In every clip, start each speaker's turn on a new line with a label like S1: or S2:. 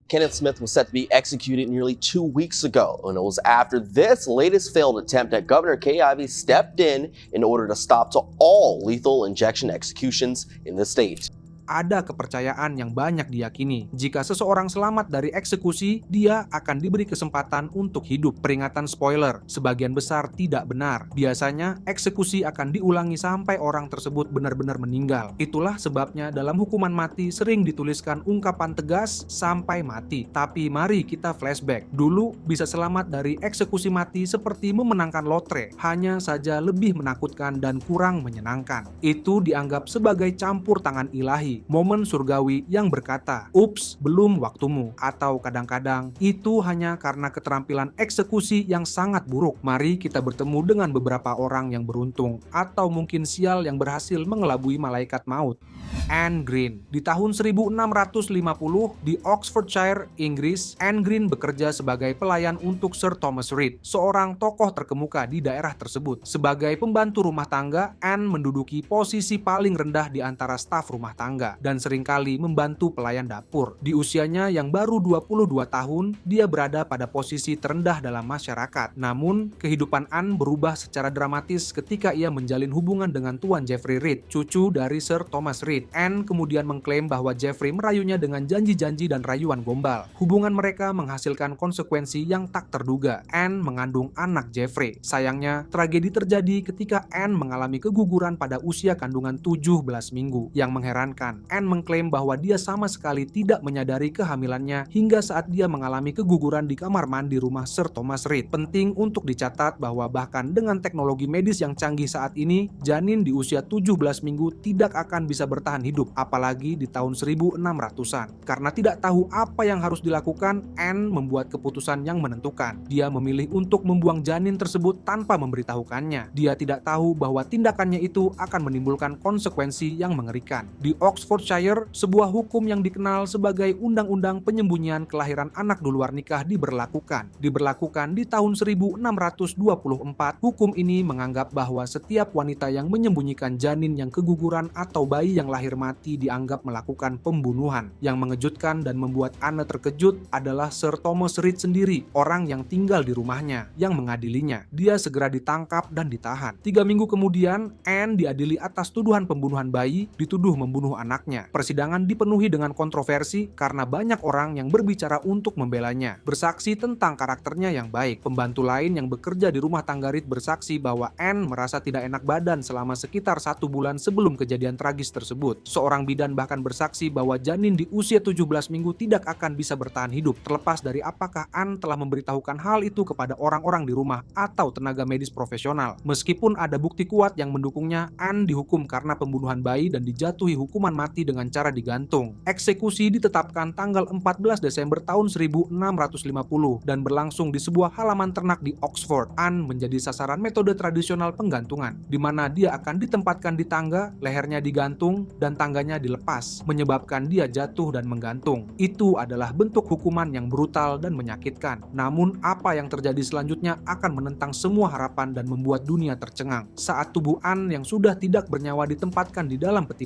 S1: Kenneth Smith was set to be executed nearly 2 weeks ago, and it was after this latest failed attempt that Governor Kay Ivey stepped in order to stop to all lethal injection executions in the state.
S2: Ada kepercayaan yang banyak diyakini. Jika seseorang selamat dari eksekusi, dia akan diberi kesempatan untuk hidup. Peringatan spoiler, sebagian besar tidak benar. Biasanya, eksekusi akan diulangi sampai orang tersebut benar-benar meninggal. Itulah sebabnya dalam hukuman mati sering dituliskan ungkapan tegas sampai mati. Tapi mari kita flashback. Dulu bisa selamat dari eksekusi mati seperti memenangkan lotre, hanya saja lebih menakutkan dan kurang menyenangkan. Itu dianggap sebagai campur tangan ilahi. Momen surgawi yang berkata, "Ups, belum waktumu." Atau kadang-kadang, itu hanya karena keterampilan eksekusi yang sangat buruk. Mari kita bertemu dengan beberapa orang yang beruntung, atau mungkin sial yang berhasil mengelabui malaikat maut. Anne Green. Di tahun 1650 di Oxfordshire, Inggris, Anne Green bekerja sebagai pelayan untuk Sir Thomas Reid, seorang tokoh terkemuka di daerah tersebut. Sebagai pembantu rumah tangga, Anne menduduki posisi paling rendah di antara staf rumah tangga dan seringkali membantu pelayan dapur. Di usianya yang baru 22 tahun, dia berada pada posisi terendah dalam masyarakat. Namun, kehidupan Anne berubah secara dramatis ketika ia menjalin hubungan dengan Tuan Geoffrey Reid, cucu dari Sir Thomas Reid. Anne kemudian mengklaim bahwa Geoffrey merayunya dengan janji-janji dan rayuan gombal. Hubungan mereka menghasilkan konsekuensi yang tak terduga. Anne mengandung anak Geoffrey. Sayangnya, tragedi terjadi ketika Anne mengalami keguguran pada usia kandungan 17 minggu. Yang mengherankan, Anne mengklaim bahwa dia sama sekali tidak menyadari kehamilannya hingga saat dia mengalami keguguran di kamar mandi rumah Sir Thomas Reid. Penting untuk dicatat bahwa bahkan dengan teknologi medis yang canggih saat ini, janin di usia 17 minggu tidak akan bisa bertahan hidup, apalagi di tahun 1600-an. Karena tidak tahu apa yang harus dilakukan, Anne membuat keputusan yang menentukan. Dia memilih untuk membuang janin tersebut tanpa memberitahukannya. Dia tidak tahu bahwa tindakannya itu akan menimbulkan konsekuensi yang mengerikan. Di Oxfordshire, sebuah hukum yang dikenal sebagai Undang-Undang Penyembunyian Kelahiran Anak di Luar Nikah diberlakukan. Diberlakukan di tahun 1624, hukum ini menganggap bahwa setiap wanita yang menyembunyikan janin yang keguguran atau bayi yang lahir mati dianggap melakukan pembunuhan. Yang mengejutkan dan membuat Anne terkejut adalah Sir Thomas Reid sendiri, orang yang tinggal di rumahnya, yang mengadilinya. Dia segera ditangkap dan ditahan. 3 minggu kemudian, Anne diadili atas tuduhan pembunuhan bayi, dituduh membunuh anaknya. Persidangan dipenuhi dengan kontroversi karena banyak orang yang berbicara untuk membelanya, bersaksi tentang karakternya yang baik. Pembantu lain yang bekerja di rumah tangga Reid bersaksi bahwa Anne merasa tidak enak badan selama sekitar 1 bulan sebelum kejadian tragis tersebut. Seorang bidan bahkan bersaksi bahwa janin di usia 17 minggu tidak akan bisa bertahan hidup, terlepas dari apakah Anne telah memberitahukan hal itu kepada orang-orang di rumah atau tenaga medis profesional. Meskipun ada bukti kuat yang mendukungnya, Anne dihukum karena pembunuhan bayi dan dijatuhi hukuman mati dengan cara digantung. Eksekusi ditetapkan tanggal 14 Desember tahun 1650 dan berlangsung di sebuah halaman ternak di Oxford. Anne menjadi sasaran metode tradisional penggantungan, di mana dia akan ditempatkan di tangga, lehernya digantung, dan tangganya dilepas, menyebabkan dia jatuh dan menggantung. Itu adalah bentuk hukuman yang brutal dan menyakitkan. Namun, apa yang terjadi selanjutnya akan menentang semua harapan dan membuat dunia tercengang. Saat tubuh Anne yang sudah tidak bernyawa ditempatkan di dalam peti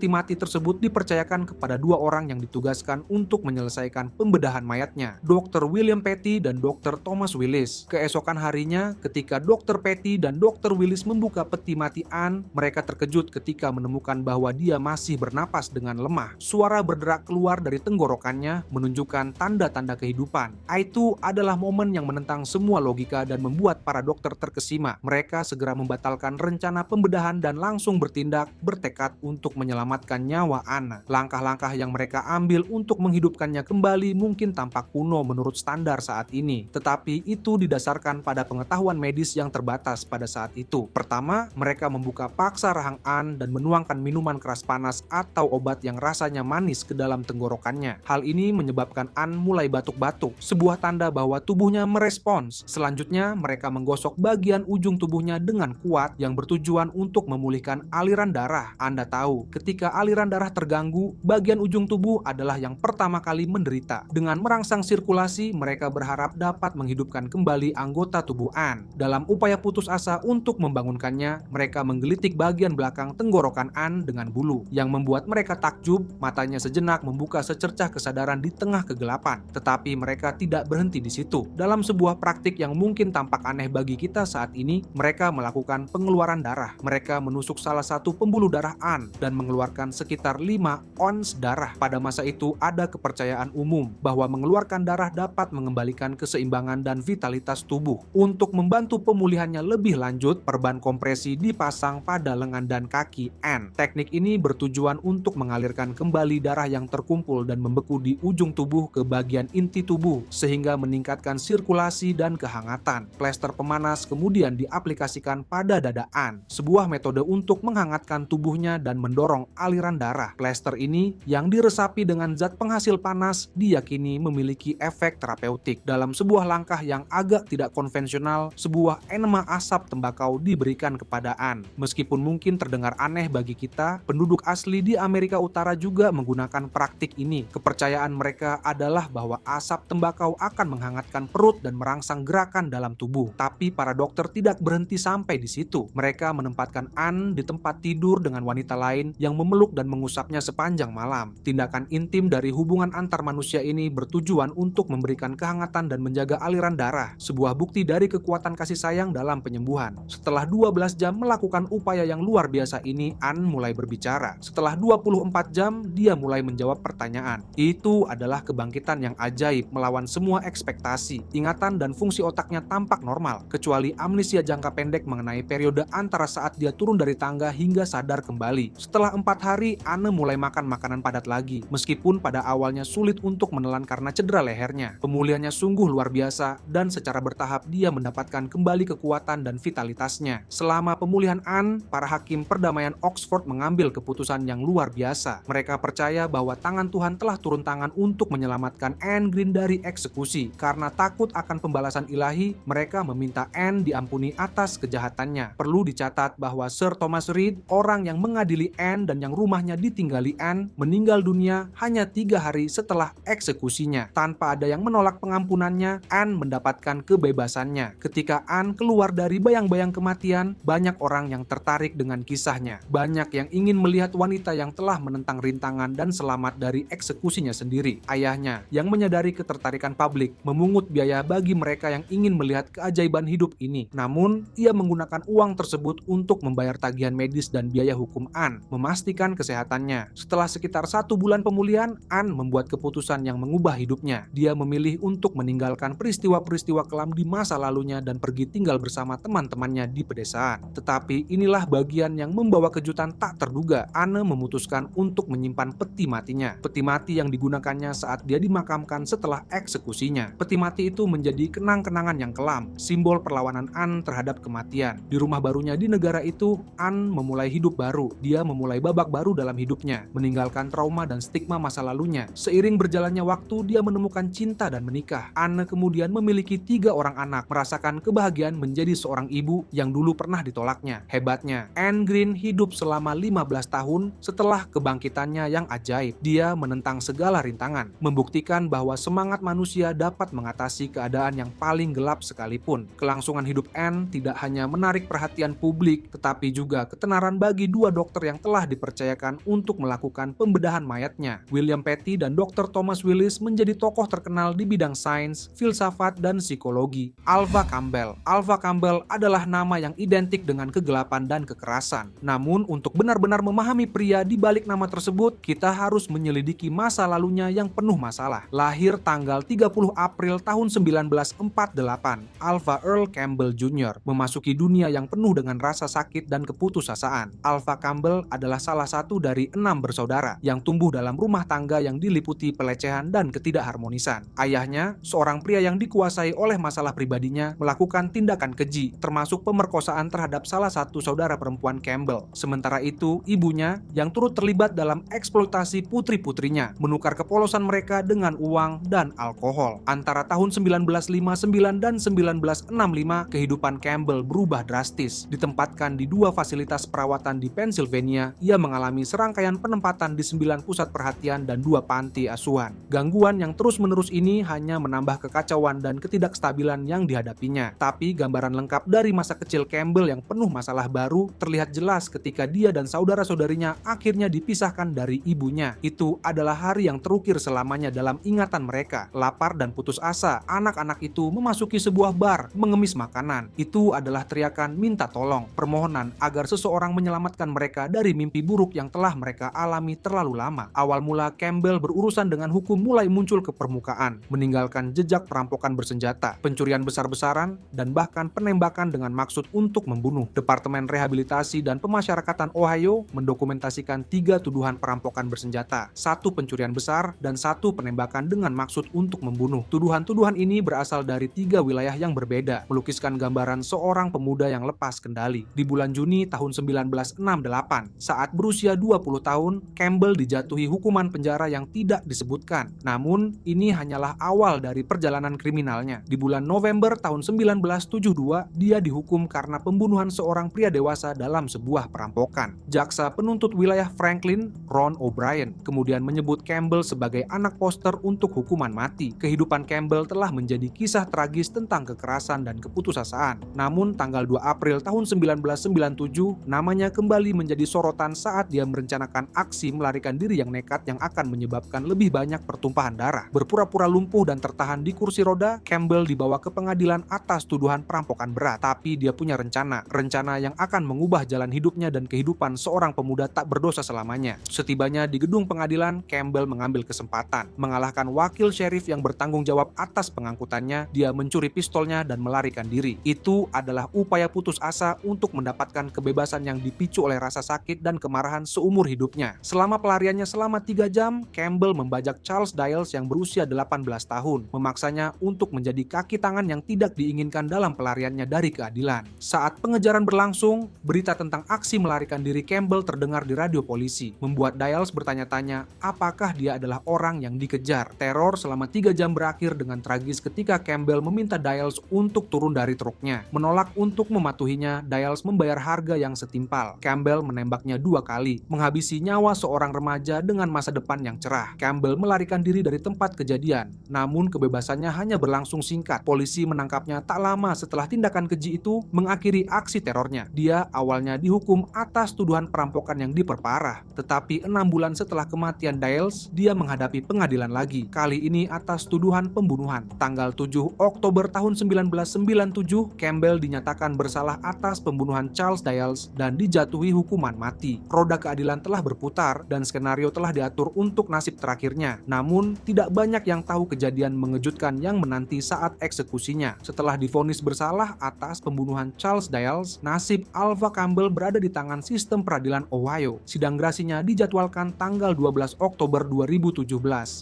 S2: mati tersebut dipercayakan kepada 2 orang yang ditugaskan untuk menyelesaikan pembedahan mayatnya, Dr. William Petty dan Dr. Thomas Willis. Keesokan harinya, ketika Dr. Petty dan Dr. Willis membuka peti mati Anne, mereka terkejut ketika menemukan bahwa dia masih bernapas dengan lemah. Suara berderak keluar dari tenggorokannya menunjukkan tanda-tanda kehidupan. Itu adalah momen yang menentang semua logika dan membuat para dokter terkesima. Mereka segera membatalkan rencana pembedahan dan langsung bertindak, bertekad untuk menyelamatkan nyawa Anne. Langkah-langkah yang mereka ambil untuk menghidupkannya kembali mungkin tampak kuno menurut standar saat ini, tetapi itu didasarkan pada pengetahuan medis yang terbatas pada saat itu. Pertama, mereka membuka paksa rahang Anne dan menuangkan minuman keras panas atau obat yang rasanya manis ke dalam tenggorokannya. Hal ini menyebabkan Anne mulai batuk-batuk, sebuah tanda bahwa tubuhnya merespons. Selanjutnya, mereka menggosok bagian ujung tubuhnya dengan kuat yang bertujuan untuk memulihkan aliran darah. Anda tahu, ketika aliran darah terganggu, bagian ujung tubuh adalah yang pertama kali menderita. Dengan merangsang sirkulasi, mereka berharap dapat menghidupkan kembali anggota tubuh Anne. Dalam upaya putus asa untuk membangunkannya, mereka menggelitik bagian belakang tenggorokan Anne dengan bulu, yang membuat mereka takjub. Matanya sejenak membuka secercah kesadaran di tengah kegelapan. Tetapi mereka tidak berhenti di situ. Dalam sebuah praktik yang mungkin tampak aneh bagi kita saat ini, mereka melakukan pengeluaran darah. Mereka menusuk salah satu pembuluh darah Anne dan mengeluarkan sekitar 5 ons darah. Pada masa itu ada kepercayaan umum bahwa mengeluarkan darah dapat mengembalikan keseimbangan dan vitalitas tubuh. Untuk membantu pemulihannya lebih lanjut, perban kompresi dipasang pada lengan dan kaki Anne. Teknik ini bertujuan untuk mengalirkan kembali darah yang terkumpul dan membeku di ujung tubuh ke bagian inti tubuh sehingga meningkatkan sirkulasi dan kehangatan. Plester pemanas kemudian diaplikasikan pada dada Anne, sebuah metode untuk menghangatkan tubuhnya dan mendorong aliran darah. Plester ini yang diresapi dengan zat penghasil panas diyakini memiliki efek terapeutik. Dalam sebuah langkah yang agak tidak konvensional, sebuah enema asap tembakau diberikan kepada Anne. Meskipun mungkin terdengar aneh bagi kita, penduduk asli di Amerika Utara juga menggunakan praktik ini. Kepercayaan mereka adalah bahwa asap tembakau akan menghangatkan perut dan merangsang gerakan dalam tubuh. Tapi para dokter tidak berhenti sampai di situ. Mereka menempatkan Anne di tempat tidur dengan wanita lain yang memeluk dan mengusapnya sepanjang malam. Tindakan intim dari hubungan antar manusia ini bertujuan untuk memberikan kehangatan dan menjaga aliran darah, sebuah bukti dari kekuatan kasih sayang dalam penyembuhan. Setelah 12 jam melakukan upaya yang luar biasa ini, Anne mulai berbicara. Setelah 24 jam, dia mulai menjawab pertanyaan. Itu adalah kebangkitan yang ajaib melawan semua ekspektasi. Ingatan dan fungsi otaknya tampak normal, kecuali amnesia jangka pendek mengenai periode antara saat dia turun dari tangga hingga sadar kembali. Setelah 4 hari, Anne mulai makan makanan padat lagi, meskipun pada awalnya sulit untuk menelan karena cedera lehernya. Pemulihannya sungguh luar biasa, dan secara bertahap dia mendapatkan kembali kekuatan dan vitalitasnya. Selama pemulihan Anne, para hakim perdamaian Oxford mengambil keputusan yang luar biasa. Mereka percaya bahwa tangan Tuhan telah turun tangan untuk menyelamatkan Anne Green dari eksekusi. Karena takut akan pembalasan ilahi, mereka meminta Anne diampuni atas kejahatannya. Perlu dicatat bahwa Sir Thomas Reed, orang yang mengadili Anne dan yang rumahnya ditinggali Anne, meninggal dunia hanya 3 hari setelah eksekusinya. Tanpa ada yang menolak pengampunannya, Anne mendapatkan kebebasannya. Ketika Anne keluar dari bayang-bayang kematian, banyak orang yang tertarik dengan kisahnya. Banyak yang ingin melihat wanita yang telah menentang rintangan dan selamat dari eksekusinya sendiri. Ayahnya, yang menyadari ketertarikan publik, memungut biaya bagi mereka yang ingin melihat keajaiban hidup ini. Namun, ia menggunakan uang tersebut untuk membayar tagihan medis dan biaya hukum Anne, memastikan kesehatannya. Setelah sekitar 1 bulan pemulihan, Anne membuat keputusan yang mengubah hidupnya. Dia memilih untuk meninggalkan peristiwa-peristiwa kelam di masa lalunya dan pergi tinggal bersama teman-temannya di pedesaan. Tetapi inilah bagian yang membawa kejutan tak terduga. Anne memutuskan untuk menyimpan peti matinya. Peti mati yang digunakannya saat dia dimakamkan setelah eksekusinya. Peti mati itu menjadi kenang-kenangan yang kelam, simbol perlawanan Anne terhadap kematian. Di rumah barunya di negara itu, Anne memulai hidup baru. Dia memulai babak baru dalam hidupnya, meninggalkan trauma dan stigma masa lalunya. Seiring berjalannya waktu, dia menemukan cinta dan menikah. Anne kemudian memiliki 3 orang anak, merasakan kebahagiaan menjadi seorang ibu yang dulu pernah ditolaknya. Hebatnya, Anne Green hidup selama 15 tahun setelah kebangkitannya yang ajaib. Dia menentang segala rintangan, membuktikan bahwa semangat manusia dapat mengatasi keadaan yang paling gelap sekalipun. Kelangsungan hidup Anne tidak hanya menarik perhatian publik, tetapi juga ketenaran bagi 2 dokter yang telah dipercayakan untuk melakukan pembedahan mayatnya. William Petty dan Dr. Thomas Willis menjadi tokoh terkenal di bidang sains, filsafat, dan psikologi. Alva Campbell. Alva Campbell adalah nama yang identik dengan kegelapan dan kekerasan. Namun, untuk benar-benar memahami pria di balik nama tersebut, kita harus menyelidiki masa lalunya yang penuh masalah. Lahir tanggal 30 April tahun 1948, Alva Earl Campbell Jr. memasuki dunia yang penuh dengan rasa sakit dan keputusasaan. Alva Campbell adalah salah satu dari 6 bersaudara yang tumbuh dalam rumah tangga yang diliputi pelecehan dan ketidakharmonisan. Ayahnya, seorang pria yang dikuasai oleh masalah pribadinya, melakukan tindakan keji, termasuk pemerkosaan terhadap salah satu saudara perempuan Campbell. Sementara itu, ibunya yang turut terlibat dalam eksploitasi putri-putrinya, menukar kepolosan mereka dengan uang dan alkohol. Antara tahun 1959 dan 1965, kehidupan Campbell berubah drastis. Ditempatkan di 2 fasilitas perawatan di Pennsylvania, ia mengalami mengalami serangkaian penempatan di 9 pusat perhatian dan 2 panti asuhan. Gangguan yang terus-menerus ini hanya menambah kekacauan dan ketidakstabilan yang dihadapinya. Tapi gambaran lengkap dari masa kecil Campbell yang penuh masalah baru terlihat jelas ketika dia dan saudara-saudarinya akhirnya dipisahkan dari ibunya. Itu adalah hari yang terukir selamanya dalam ingatan mereka. Lapar dan putus asa, anak-anak itu memasuki sebuah bar, mengemis makanan. Itu adalah teriakan minta tolong, permohonan agar seseorang menyelamatkan mereka dari mimpi buruk yang telah mereka alami terlalu lama. Awal mula Campbell berurusan dengan hukum mulai muncul ke permukaan, meninggalkan jejak perampokan bersenjata, pencurian besar-besaran, dan bahkan penembakan dengan maksud untuk membunuh. Departemen Rehabilitasi dan Pemasyarakatan Ohio mendokumentasikan 3 tuduhan perampokan bersenjata, 1 pencurian besar, dan 1 penembakan dengan maksud untuk membunuh. Tuduhan-tuduhan ini berasal dari 3 wilayah yang berbeda, melukiskan gambaran seorang pemuda yang lepas kendali. Di bulan Juni tahun 1968, saat berusia 20 tahun, Campbell dijatuhi hukuman penjara yang tidak disebutkan. Namun, ini hanyalah awal dari perjalanan kriminalnya. Di bulan November tahun 1972, dia dihukum karena pembunuhan seorang pria dewasa dalam sebuah perampokan. Jaksa penuntut wilayah Franklin, Ron O'Brien, kemudian menyebut Campbell sebagai anak poster untuk hukuman mati. Kehidupan Campbell telah menjadi kisah tragis tentang kekerasan dan keputusasaan. Namun, tanggal 2 April tahun 1997, namanya kembali menjadi sorotan saat dia merencanakan aksi melarikan diri yang nekat yang akan menyebabkan lebih banyak pertumpahan darah. Berpura-pura lumpuh dan tertahan di kursi roda, Campbell dibawa ke pengadilan atas tuduhan perampokan berat. Tapi dia punya rencana yang akan mengubah jalan hidupnya dan kehidupan seorang pemuda tak berdosa selamanya. Setibanya di gedung pengadilan, Campbell mengambil kesempatan. Mengalahkan wakil sheriff yang bertanggung jawab atas pengangkutannya, dia mencuri pistolnya dan melarikan diri. Itu adalah upaya putus asa untuk mendapatkan kebebasan yang dipicu oleh rasa sakit dan kemarahan seumur hidupnya. Selama pelariannya selama 3 jam, Campbell membajak Charles Dials yang berusia 18 tahun, memaksanya untuk menjadi kaki tangan yang tidak diinginkan dalam pelariannya dari keadilan. Saat pengejaran berlangsung, berita tentang aksi melarikan diri Campbell terdengar di radio polisi, membuat Dials bertanya-tanya apakah dia adalah orang yang dikejar. Teror selama 3 jam berakhir dengan tragis ketika Campbell meminta Dials untuk turun dari truknya. Menolak untuk mematuhinya, Dials membayar harga yang setimpal. Campbell menembaknya 2 kali, menghabisi nyawa seorang remaja dengan masa depan yang cerah. Campbell melarikan diri dari tempat kejadian, namun kebebasannya hanya berlangsung singkat. Polisi menangkapnya tak lama setelah tindakan keji itu mengakhiri aksi terornya. Dia awalnya dihukum atas tuduhan perampokan yang diperparah, tetapi 6 bulan setelah kematian Dials, dia menghadapi pengadilan lagi, kali ini atas tuduhan pembunuhan. Tanggal 7 Oktober tahun 1997, Campbell dinyatakan bersalah atas pembunuhan Charles Dials dan dijatuhi hukuman mati. Roda keadilan telah berputar dan skenario telah diatur untuk nasib terakhirnya. Namun, tidak banyak yang tahu kejadian mengejutkan yang menanti saat eksekusinya. Setelah divonis bersalah atas pembunuhan Charles Dials, nasib Alva Campbell berada di tangan sistem peradilan Ohio. Sidang grasinya dijadwalkan tanggal 12 Oktober 2017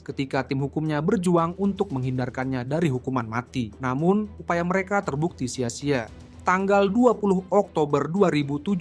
S2: ketika tim hukumnya berjuang untuk menghindarkannya dari hukuman mati. Namun, upaya mereka terbukti sia-sia. Tanggal 20 Oktober 2017,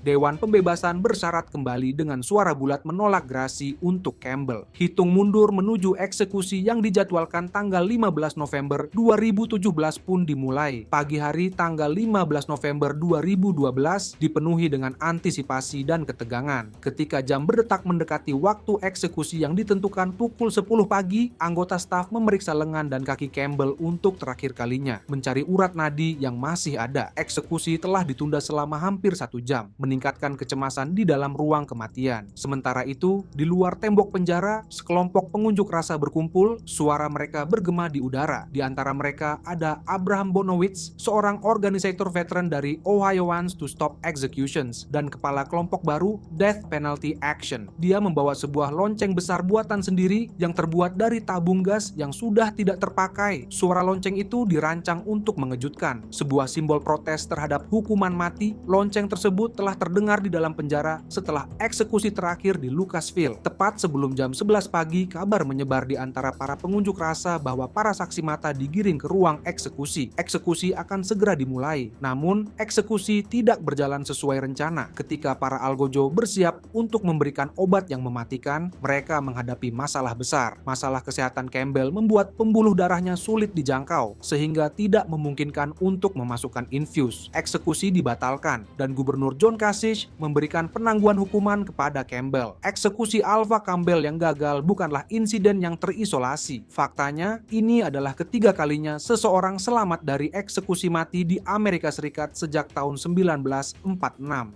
S2: Dewan Pembebasan bersyarat kembali dengan suara bulat menolak grasi untuk Campbell. Hitung mundur menuju eksekusi yang dijadwalkan tanggal 15 November 2017 pun dimulai. Pagi hari tanggal 15 November 2012 dipenuhi dengan antisipasi dan ketegangan. Ketika jam berdetak mendekati waktu eksekusi yang ditentukan pukul 10 pagi, anggota staf memeriksa lengan dan kaki Campbell untuk terakhir kalinya, mencari urat nadi yang masih ada. Eksekusi telah ditunda selama hampir 1 jam, meningkatkan kecemasan di dalam ruang kematian. Sementara itu, di luar tembok penjara, sekelompok pengunjuk rasa berkumpul, suara mereka bergema di udara. Di antara mereka ada Abraham Bonowitz, seorang organisator veteran dari Ohioans to Stop Executions dan kepala kelompok baru Death Penalty Action. Dia membawa sebuah lonceng besar buatan sendiri yang terbuat dari tabung gas yang sudah tidak terpakai. Suara lonceng itu dirancang untuk mengejutkan, sebuah simbol protes terhadap hukuman mati. Lonceng tersebut telah terdengar di dalam penjara setelah eksekusi terakhir di Lucasville. Tepat sebelum jam 11 pagi, kabar menyebar di antara para pengunjuk rasa bahwa para saksi mata digiring ke ruang eksekusi. Eksekusi akan segera dimulai. Namun, eksekusi tidak berjalan sesuai rencana. Ketika para algojo bersiap untuk memberikan obat yang mematikan, mereka menghadapi masalah besar. Masalah kesehatan Campbell membuat pembuluh darahnya sulit dijangkau, sehingga tidak memungkinkan untuk memasukkan infuse. Eksekusi dibatalkan dan Gubernur John Kasich memberikan penangguhan hukuman kepada Campbell. Eksekusi Alva Campbell yang gagal bukanlah insiden yang terisolasi. Faktanya, ini adalah ketiga kalinya seseorang selamat dari eksekusi mati di Amerika Serikat sejak tahun 1946.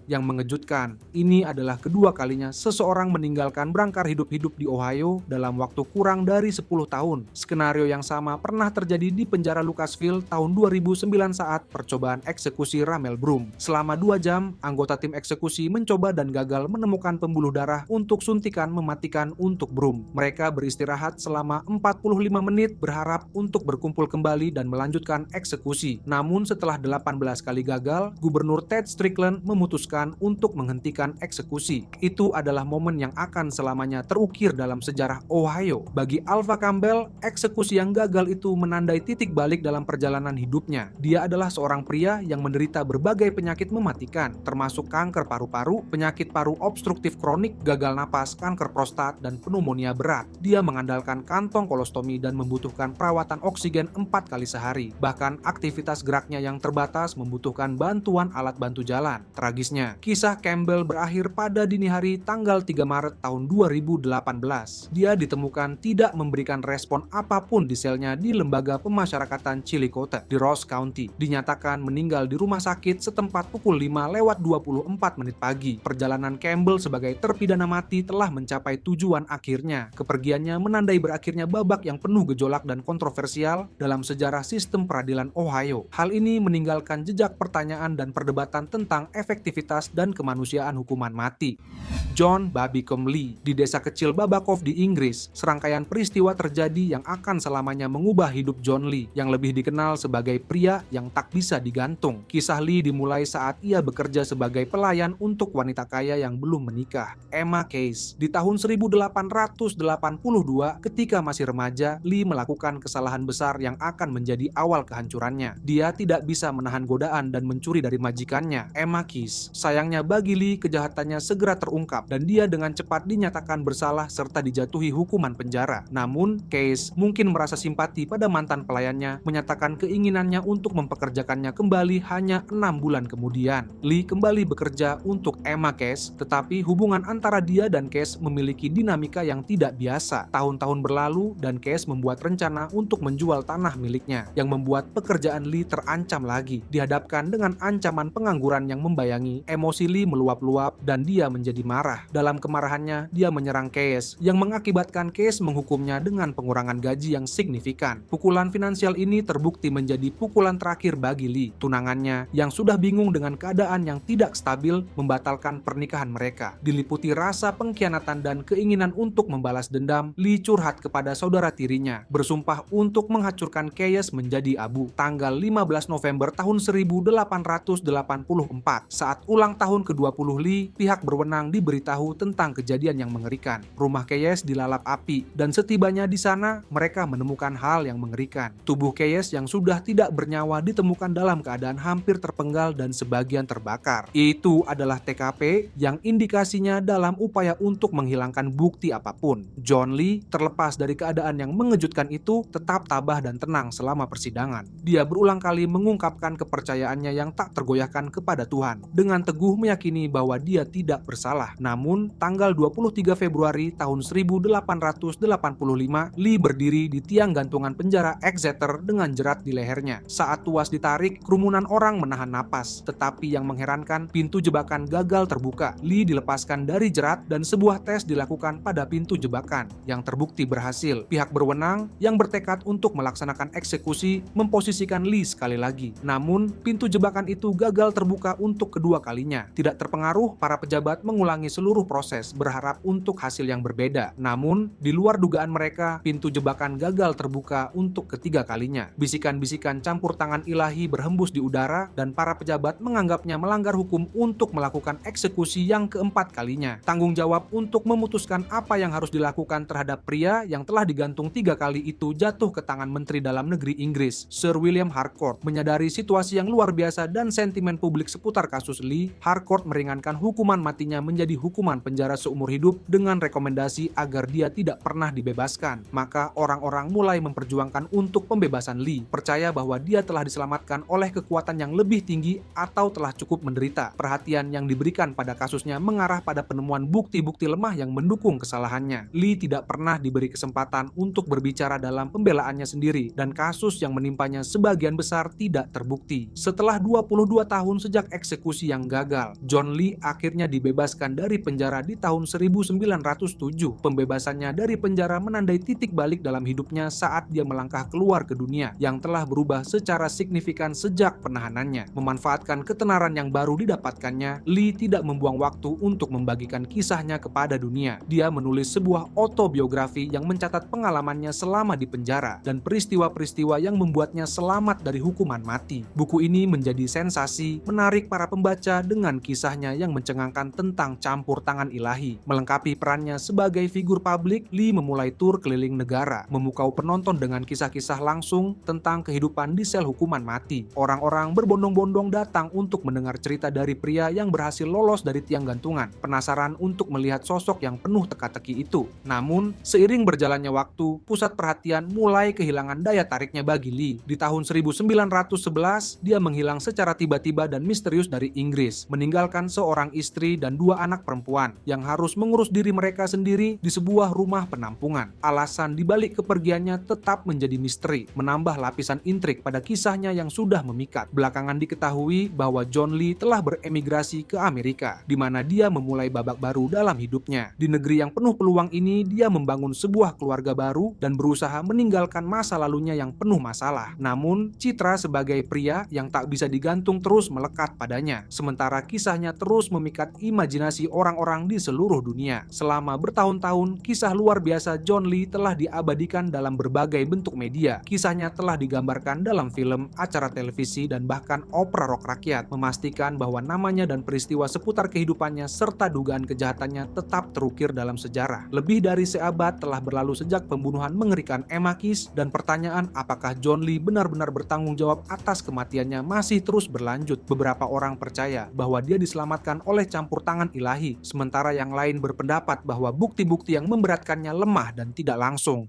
S2: Yang mengejutkan, ini adalah kedua kalinya seseorang meninggalkan berangkar hidup-hidup di Ohio dalam waktu kurang dari 10 tahun. Skenario yang sama pernah terjadi di penjara Lucasville tahun 2009 saat percobaan eksekusi Ramel Broom. Selama 2 jam, anggota tim eksekusi mencoba dan gagal menemukan pembuluh darah untuk suntikan mematikan untuk Broom. Mereka beristirahat selama 45 menit berharap untuk berkumpul kembali dan melanjutkan eksekusi. Namun setelah 18 kali gagal, Gubernur Ted Strickland memutuskan untuk menghentikan eksekusi. Itu adalah momen yang akan selamanya terukir dalam sejarah Ohio. Bagi Alva Campbell, eksekusi yang gagal itu menandai titik balik dalam perjalanan hidupnya. Dia adalah seorang pria yang menderita berbagai penyakit mematikan, termasuk kanker paru-paru, penyakit paru obstruktif kronik, gagal napas, kanker prostat, dan pneumonia berat. Dia mengandalkan kantong kolostomi dan membutuhkan perawatan oksigen 4 kali sehari. Bahkan aktivitas geraknya yang terbatas membutuhkan bantuan alat bantu jalan. Tragisnya, kisah Campbell berakhir pada dini hari tanggal 3 Maret tahun 2018. Dia ditemukan tidak memberikan respon apapun di selnya di Lembaga Pemasyarakatan Chillicothe di Ross County. Dinyatakan meninggal di rumah sakit setempat pukul 5:24 pagi. Perjalanan Campbell sebagai terpidana mati telah mencapai tujuan akhirnya. Kepergiannya menandai berakhirnya babak yang penuh gejolak dan kontroversial dalam sejarah sistem peradilan Ohio. Hal ini meninggalkan jejak pertanyaan dan perdebatan tentang efektivitas dan kemanusiaan hukuman mati. John Babicom Lee. Di desa kecil Babakov di Inggris, serangkaian peristiwa terjadi yang akan selamanya mengubah hidup John Lee, yang lebih dikenal sebagai pria yang tak bisa digantung. Kisah Lee dimulai saat ia bekerja sebagai pelayan untuk wanita kaya yang belum menikah, Emma Case. Di tahun 1882, ketika masih remaja, Lee melakukan kesalahan besar yang akan menjadi awal kehancurannya. Dia tidak bisa menahan godaan dan mencuri dari majikannya, Emma Case. Sayangnya bagi Lee, kejahatannya segera terungkap dan dia dengan cepat dinyatakan bersalah serta dijatuhi hukuman penjara. Namun, Case mungkin merasa simpati pada mantan pelayannya, menyatakan keinginannya untuk mempekerjakannya kembali hanya 6 bulan kemudian. Lee kembali bekerja untuk Emma Case, tetapi hubungan antara dia dan Case memiliki dinamika yang tidak biasa. Tahun-tahun berlalu dan Case membuat rencana untuk menjual tanah miliknya, yang membuat pekerjaan Lee terancam lagi. Dihadapkan dengan ancaman pengangguran yang membayangi, emosi Lee meluap-luap dan dia menjadi marah. Dalam kemarahannya, dia menyerang Case, yang mengakibatkan Case menghukumnya dengan pengurangan gaji yang signifikan. Pukulan finansial ini terbukti menjadi pukulan terakhir bagi Lee. Tunangannya, yang sudah bingung dengan keadaan yang tidak stabil, membatalkan pernikahan mereka. Diliputi rasa pengkhianatan dan keinginan untuk membalas dendam, Lee curhat kepada saudara tirinya, bersumpah untuk menghancurkan Case menjadi abu. Tanggal 15 November tahun 1884, saat ulang tahun ke-20 Lee, pihak berwenang diberitahu tentang kejadian yang mengerikan. Rumah Case dilalap api, dan setibanya di sana, mereka menemukan hal yang mengerikan. Tubuh Case yang sudah tidak bernyawa ditemukan dalam keadaan hampir terpenggal dan sebagian terbakar. Itu adalah TKP yang indikasinya dalam upaya untuk menghilangkan bukti apapun. John Lee, terlepas dari keadaan yang mengejutkan itu, tetap tabah dan tenang selama persidangan. Dia berulang kali mengungkapkan kepercayaannya yang tak tergoyahkan kepada Tuhan, dengan teguh meyakini bahwa dia tidak bersalah. Namun, tanggal 23 Februari tahun 1885, Lee berdiri di tiang gantungan penjara Exeter dengan jerat di lehernya. Saat tuas ditarik, kerumunan orang menahan napas. Tetapi yang mengherankan, pintu jebakan gagal terbuka. Lee dilepaskan dari jerat dan sebuah tes dilakukan pada pintu jebakan, yang terbukti berhasil. Pihak berwenang yang bertekad untuk melaksanakan eksekusi memposisikan Lee sekali lagi. Namun, pintu jebakan itu gagal terbuka untuk kedua kalinya. Tidak terpengaruh, para pejabat mengulangi seluruh proses, berharap untuk hasil yang berbeda. Namun, di luar dugaan mereka, pintu jebakan gagal terbuka untuk ketiga kalinya. Bisikan-bisikan campur tangan ilahi berhembus di udara, dan para pejabat menganggapnya melanggar hukum untuk melakukan eksekusi yang keempat kalinya. Tanggung jawab untuk memutuskan apa yang harus dilakukan terhadap pria yang telah digantung 3 kali itu jatuh ke tangan Menteri Dalam Negeri Inggris, Sir William Harcourt. Menyadari situasi yang luar biasa dan sentimen publik seputar kasus Lee, Harcourt meringankan hukuman matinya menjadi hukuman penjara seumur hidup dengan rekomendasi agar dia tidak pernah dibebaskan. Maka orang-orang mulai memperjuangkan untuk pembebasan Lee, percaya bahwa dia telah diselamatkan oleh oleh kekuatan yang lebih tinggi atau telah cukup menderita. Perhatian yang diberikan pada kasusnya mengarah pada penemuan bukti-bukti lemah yang mendukung kesalahannya. Lee tidak pernah diberi kesempatan untuk berbicara dalam pembelaannya sendiri, dan kasus yang menimpanya sebagian besar tidak terbukti. Setelah 22 tahun sejak eksekusi yang gagal, John Lee akhirnya dibebaskan dari penjara di tahun 1907. Pembebasannya dari penjara menandai titik balik dalam hidupnya saat dia melangkah keluar ke dunia yang telah berubah secara signifikan sejak penahanannya. Memanfaatkan ketenaran yang baru didapatkannya, Lee tidak membuang waktu untuk membagikan kisahnya kepada dunia. Dia menulis sebuah autobiografi yang mencatat pengalamannya selama di penjara dan peristiwa-peristiwa yang membuatnya selamat dari hukuman mati. Buku ini menjadi sensasi, menarik para pembaca dengan kisahnya yang mencengangkan tentang campur tangan ilahi. Melengkapi perannya sebagai figur publik, Lee memulai tur keliling negara, memukau penonton dengan kisah-kisah langsung tentang kehidupan di sel hukuman mati. Orang-orang berbondong-bondong datang untuk mendengar cerita dari pria yang berhasil lolos dari tiang gantungan, penasaran untuk melihat sosok yang penuh teka-teki itu. Namun, seiring berjalannya waktu, pusat perhatian mulai kehilangan daya tariknya bagi Lee. Di tahun 1911, dia menghilang secara tiba-tiba dan misterius dari Inggris, meninggalkan seorang istri dan 2 anak perempuan yang harus mengurus diri mereka sendiri di sebuah rumah penampungan. Alasan dibalik kepergiannya tetap menjadi misteri, menambah lapisan intrik pada kisahnya yang sudah memikat. Belakangan diketahui bahwa John Lee telah beremigrasi ke Amerika, di mana dia memulai babak baru dalam hidupnya. Di negeri yang penuh peluang ini, dia membangun sebuah keluarga baru dan berusaha meninggalkan masa lalunya yang penuh masalah. Namun, citra sebagai pria yang tak bisa digantung terus melekat padanya. Sementara kisahnya terus memikat imajinasi orang-orang di seluruh dunia. Selama bertahun-tahun, kisah luar biasa John Lee telah diabadikan dalam berbagai bentuk media. Kisahnya telah digambarkan dalam film, acara televisi, dan bahkan opera rock rakyat, memastikan bahwa namanya dan peristiwa seputar kehidupannya serta dugaan kejahatannya tetap terukir dalam sejarah. Lebih dari seabad telah berlalu sejak pembunuhan mengerikan Emma Kist, dan pertanyaan apakah John Lee benar-benar bertanggung jawab atas kematiannya masih terus berlanjut. Beberapa orang percaya bahwa dia diselamatkan oleh campur tangan ilahi, sementara yang lain berpendapat bahwa bukti-bukti yang memberatkannya lemah dan tidak langsung.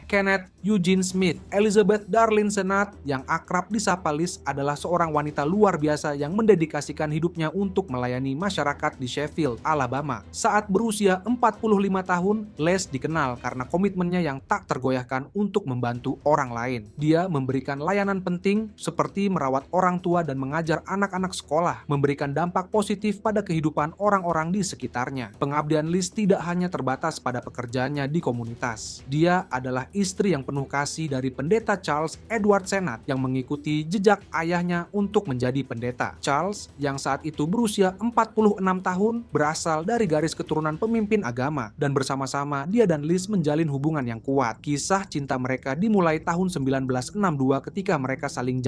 S2: Kenneth Eugene Smith. Elizabeth Darlene Sennett yang akrab disapa Liz adalah seorang wanita luar biasa yang mendedikasikan hidupnya untuk melayani masyarakat di Sheffield, Alabama. Saat berusia 45 tahun, Les dikenal karena komitmennya yang tak tergoyahkan untuk membantu orang lain. Dia memberikan layanan penting seperti merawat orang tua dan mengajar anak-anak sekolah, memberikan dampak positif pada kehidupan orang-orang di sekitarnya. Pengabdian Liz tidak hanya terbatas pada pekerjaannya di komunitas. Dia adalah istri yang penuh kasih dari pendeta Charles Edward Sennett yang mengikuti jejak ayahnya untuk menjadi pendeta. Charles, yang saat itu berusia 46 tahun, berasal dari garis keturunan pemimpin agama, dan bersama-sama dia dan Liz menjalin hubungan yang kuat. Kisah cinta mereka dimulai tahun 1962 ketika mereka saling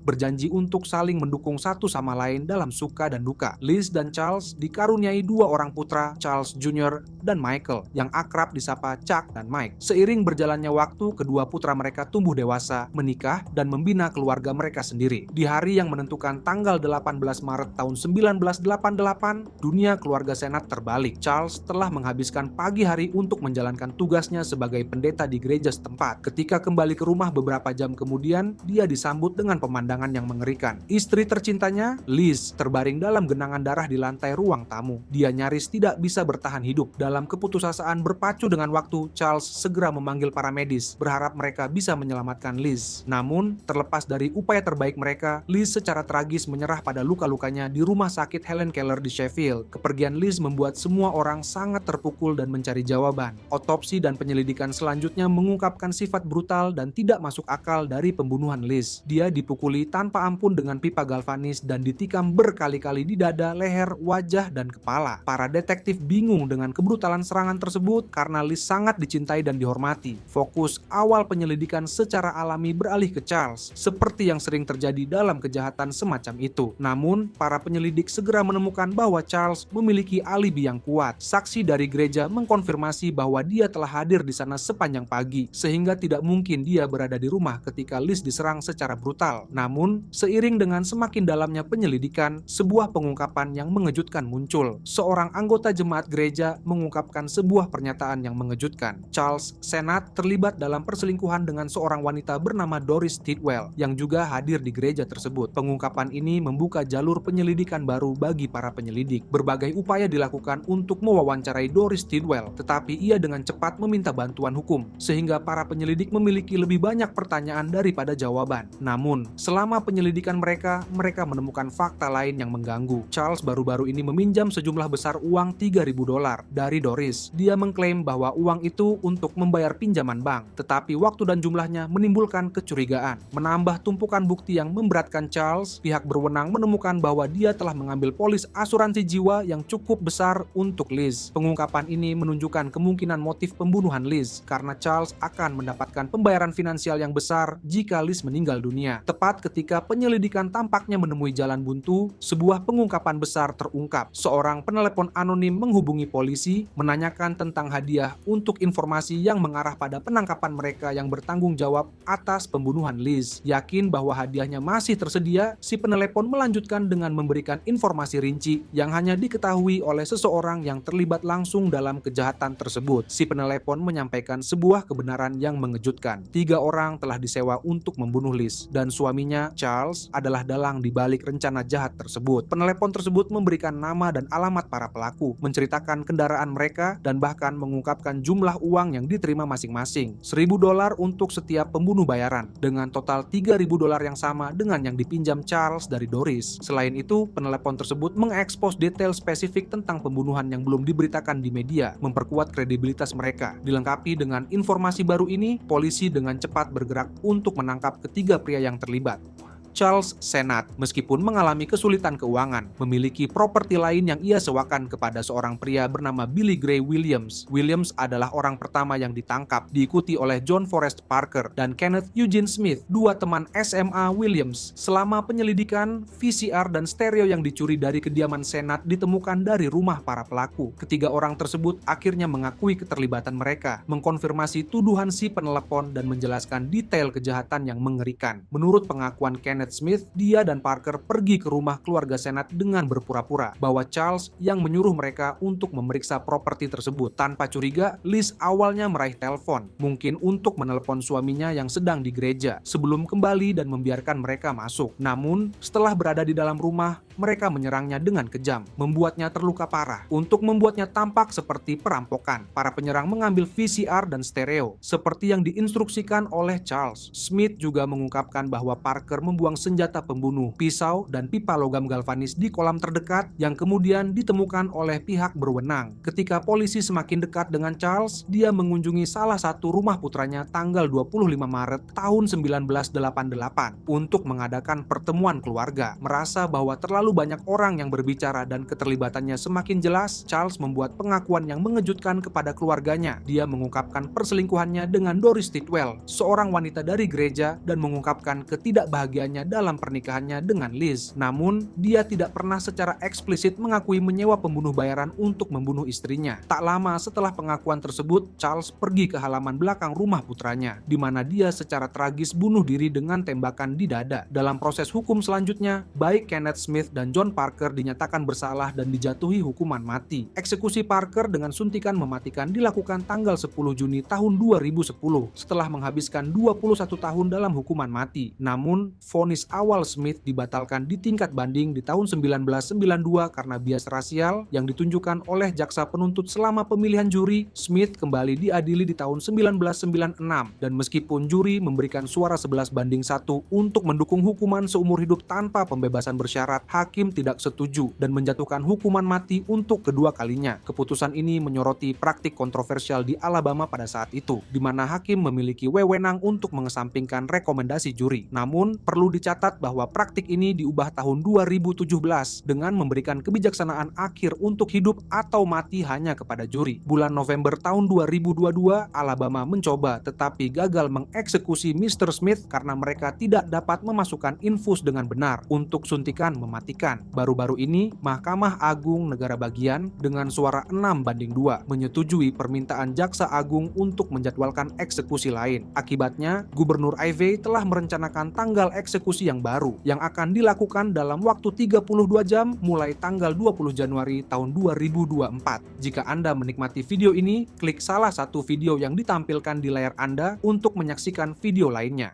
S2: berjanji untuk saling mendukung satu sama lain dalam suka dan duka. Liz dan Charles dikaruniai 2 orang putra, Charles Jr. dan Michael, yang akrab disapa Chuck dan Mike. Seiring berjalannya waktu, kedua putra mereka tumbuh dewasa, menikah, dan membina keluarga mereka sendiri. Di hari yang menentukan tanggal 18 Maret tahun 1988, dunia keluarga Sennett terbalik. Charles telah menghabiskan pagi hari untuk menjalankan tugasnya sebagai pendeta di gereja setempat. Ketika kembali ke rumah beberapa jam kemudian, dia disambut dengan pemandangan yang mengerikan. Istri tercintanya, Liz, terbaring dalam genangan darah di lantai ruang tamu. Dia nyaris tidak bisa bertahan hidup. Dalam keputusasaan berpacu dengan waktu, Charles segera memanggil para medis, berharap mereka bisa menyelamatkan Liz. Namun, terlepas dari upaya terbaik mereka, Liz secara tragis menyerah pada luka-lukanya di rumah sakit Helen Keller di Sheffield. Kepergian Liz membuat semua orang sangat terpukul dan mencari jawaban. Otopsi dan penyelidikan selanjutnya mengungkapkan sifat brutal dan tidak masuk akal dari pembunuhan Liz. Dia dipukuli tanpa ampun dengan pipa galvanis dan ditikam berkali-kali di dada, leher, wajah, dan kepala. Para detektif bingung dengan kebrutalan serangan tersebut karena Liz sangat dicintai dan dihormati. Fokus awal penyelidikan secara alami beralih ke Charles, seperti yang sering terjadi dalam kejahatan semacam itu. Namun, para penyelidik segera menemukan bahwa Charles memiliki alibi yang kuat. Saksi dari gereja mengkonfirmasi bahwa dia telah hadir di sana sepanjang pagi, sehingga tidak mungkin dia berada di rumah ketika Liz diserang secara brutal. Namun, seiring dengan semakin dalamnya penyelidikan, sebuah pengungkapan yang mengejutkan muncul. Seorang anggota jemaat gereja mengungkapkan sebuah pernyataan yang mengejutkan. Charles Sennett terlibat terlibat dalam perselingkuhan dengan seorang wanita bernama Doris Tidwell yang juga hadir di gereja tersebut. Pengungkapan ini membuka jalur penyelidikan baru bagi para penyelidik. Berbagai upaya dilakukan untuk mewawancarai Doris Tidwell, tetapi ia dengan cepat meminta bantuan hukum, sehingga para penyelidik memiliki lebih banyak pertanyaan daripada jawaban. Namun, selama penyelidikan mereka menemukan fakta lain yang mengganggu. Charles baru-baru ini meminjam sejumlah besar uang $3.000 dari Doris. Dia mengklaim bahwa uang itu untuk membayar pinjaman bank, tetapi waktu dan jumlahnya menimbulkan kecurigaan. Menambah tumpukan bukti yang memberatkan Charles, pihak berwenang menemukan bahwa dia telah mengambil polis asuransi jiwa yang cukup besar untuk Liz. Pengungkapan ini menunjukkan kemungkinan motif pembunuhan Liz, karena Charles akan mendapatkan pembayaran finansial yang besar jika Liz meninggal dunia. Tepat ketika penyelidikan tampaknya menemui jalan buntu, sebuah pengungkapan besar terungkap. Seorang penelepon anonim menghubungi polisi, menanyakan tentang hadiah untuk informasi yang mengarah pada penangkapan mereka yang bertanggung jawab atas pembunuhan Liz. Yakin bahwa hadiahnya masih tersedia, si penelepon melanjutkan dengan memberikan informasi rinci yang hanya diketahui oleh seseorang yang terlibat langsung dalam kejahatan tersebut. Si penelepon menyampaikan sebuah kebenaran yang mengejutkan. 3 orang telah disewa untuk membunuh Liz, dan suaminya, Charles, adalah dalang di balik rencana jahat tersebut. Penelepon tersebut memberikan nama dan alamat para pelaku, menceritakan kendaraan mereka, dan bahkan mengungkapkan jumlah uang yang diterima masing-masing. $1.000 untuk setiap pembunuh bayaran, dengan total $3.000 yang sama dengan yang dipinjam Charles dari Doris. Selain itu, penelepon tersebut mengekspos detail spesifik tentang pembunuhan yang belum diberitakan di media, memperkuat kredibilitas mereka. Dilengkapi dengan informasi baru ini, polisi dengan cepat bergerak untuk menangkap ketiga pria yang terlibat. Charles Sennett, meskipun mengalami kesulitan keuangan, memiliki properti lain yang ia sewakan kepada seorang pria bernama Billy Gray Williams. Williams adalah orang pertama yang ditangkap, diikuti oleh John Forrest Parker dan Kenneth Eugene Smith, 2 teman SMA Williams. Selama penyelidikan, VCR dan stereo yang dicuri dari kediaman Sennett ditemukan dari rumah para pelaku. Ketiga orang tersebut akhirnya mengakui keterlibatan mereka, mengkonfirmasi tuduhan si penelepon dan menjelaskan detail kejahatan yang mengerikan. Menurut pengakuan Kenneth Smith, dia dan Parker pergi ke rumah keluarga Sennett dengan berpura-pura bahwa Charles yang menyuruh mereka untuk memeriksa properti tersebut. Tanpa curiga, Liz awalnya meraih telepon, mungkin untuk menelepon suaminya yang sedang di gereja, sebelum kembali dan membiarkan mereka masuk. Namun, setelah berada di dalam rumah, mereka menyerangnya dengan kejam, membuatnya terluka parah. Untuk membuatnya tampak seperti perampokan, para penyerang mengambil VCR dan stereo, seperti yang diinstruksikan oleh Charles. Smith juga mengungkapkan bahwa Parker membuang senjata pembunuh, pisau, dan pipa logam galvanis di kolam terdekat yang kemudian ditemukan oleh pihak berwenang. Ketika polisi semakin dekat dengan Charles, dia mengunjungi salah satu rumah putranya tanggal 25 Maret tahun 1988 untuk mengadakan pertemuan keluarga. Merasa bahwa terlalu banyak orang yang berbicara dan keterlibatannya semakin jelas, Charles membuat pengakuan yang mengejutkan kepada keluarganya. Dia mengungkapkan perselingkuhannya dengan Doris Tidwell, seorang wanita dari gereja, dan mengungkapkan ketidakbahagiaannya dalam pernikahannya dengan Liz. Namun, dia tidak pernah secara eksplisit mengakui menyewa pembunuh bayaran untuk membunuh istrinya. Tak lama setelah pengakuan tersebut, Charles pergi ke halaman belakang rumah putranya, di mana dia secara tragis bunuh diri dengan tembakan di dada. Dalam proses hukum selanjutnya, baik Kenneth Smith dan John Parker dinyatakan bersalah dan dijatuhi hukuman mati. Eksekusi Parker dengan suntikan mematikan dilakukan tanggal 10 Juni tahun 2010 setelah menghabiskan 21 tahun dalam hukuman mati. Namun, vonis awal Smith dibatalkan di tingkat banding di tahun 1992 karena bias rasial yang ditunjukkan oleh jaksa penuntut selama pemilihan juri. Smith kembali diadili di tahun 1996 dan meskipun juri memberikan suara 11-1 untuk mendukung hukuman seumur hidup tanpa pembebasan bersyarat, hakim tidak setuju dan menjatuhkan hukuman mati untuk kedua kalinya. Keputusan ini menyoroti praktik kontroversial di Alabama pada saat itu, di mana hakim memiliki wewenang untuk mengesampingkan rekomendasi juri. Namun, perlu dicatat bahwa praktik ini diubah tahun 2017 dengan memberikan kebijaksanaan akhir untuk hidup atau mati hanya kepada juri. Bulan November tahun 2022, Alabama mencoba tetapi gagal mengeksekusi Mr. Smith karena mereka tidak dapat memasukkan infus dengan benar untuk suntikan mematikan. mematikan. Baru-baru ini, Mahkamah Agung Negara Bagian dengan suara 6-2 menyetujui permintaan Jaksa Agung untuk menjadwalkan eksekusi lain. Akibatnya, Gubernur Aeve telah merencanakan tanggal eksekusi yang baru yang akan dilakukan dalam waktu 32 jam mulai tanggal 20 Januari tahun 2024. Jika Anda menikmati video ini, klik salah satu video yang ditampilkan di layar Anda untuk menyaksikan video lainnya.